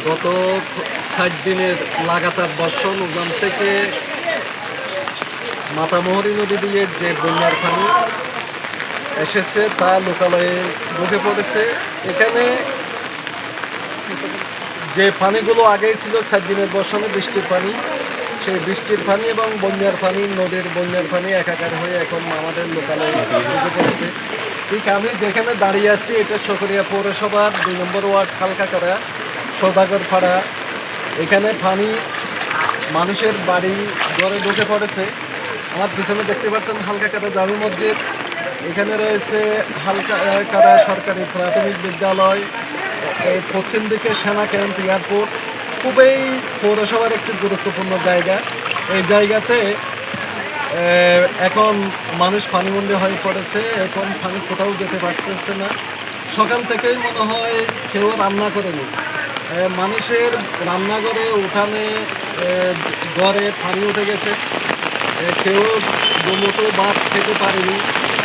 গত ৬০ দিনের লাগাতার বর্ষণ ওখান থেকে মাতামুহুরী নদী দিয়ে যে বন্যার পানি এসেছে তা লোকালয়ে ঢুকে পড়েছে। এখানে যে পানিগুলো আগেই ছিল ৬০ দিনের বর্ষণে বৃষ্টির পানি, সেই বৃষ্টির পানি এবং বন্যার পানি, নদীর বন্যার পানি একাকার হয়ে এখন আমাদের লোকালয়ে ঢুকে পড়েছে। ঠিক আমি যেখানে দাঁড়িয়ে আছি এটা শকরিয়া পৌরসভার ২ নম্বর ওয়ার্ড হালকাকারা সৌদাগর পাড়া। এখানে পানি মানুষের বাড়ি ঘরে ঢুকে পড়েছে। আমার পিছনে দেখতে পাচ্ছেন হালকাকারা জামি মসজিদ, এখানে রয়েছে হালকাকারা সরকারি প্রাথমিক বিদ্যালয়, এই পশ্চিম দিকে সেনা ক্যাম্প, এয়ারপোর্ট। খুবই পৌরসভার একটি গুরুত্বপূর্ণ জায়গা। এই জায়গাতে এখন মানুষ পানিবন্দী হয়ে পড়েছে। এখন পানি কোথাও যেতে পারতেছে না। সকাল থেকেই মনে হয় কেউ রান্না করেনি। মানুষের রান্নাঘরে, উঠানে, ঘরে পানি উঠে গেছে। কেউ দুমুঠো ভাত খেতে পারেনি।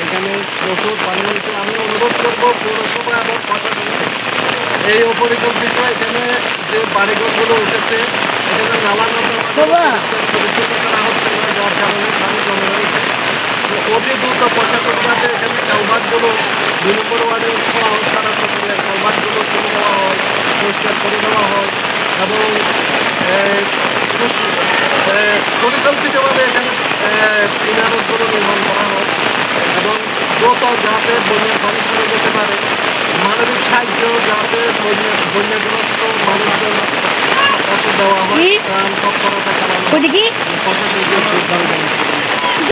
এখানে প্রচুর পানি হয়েছে। আমি অনুরোধ করব পৌরসভা এবং প্রশাসনকে এই অপরিকল্পিত এখানে যে বাড়িঘরগুলো উঠেছে এখানে নালা নর্দমা পরিচ্ছন্ন করা হচ্ছে না, যার কারণে পানি জমে রয়েছে। অতি দ্রুত প্রশাসন যাতে এখানে কালভার্টগুলো ২ নম্বর ওয়ার্ডে সারা সকলে কালভার্টগুলো তুলে দেওয়া হয়, পরিষ্কার করে দেওয়া হয় এবং পরিকল্পিতভাবে এখানে ইনারতগুলো নির্মাণ করা হয় এবং দ্রুত যাতে বন্যার পানি সরে যেতে পারে, মানবিক সাহায্য যাতে বন্যাগ্রস্ত মানুষদের কাছে দেওয়া হয়, ত্রাণ তৎপরতা চালানো প্রশাসনকে যোগদান জানাচ্ছি।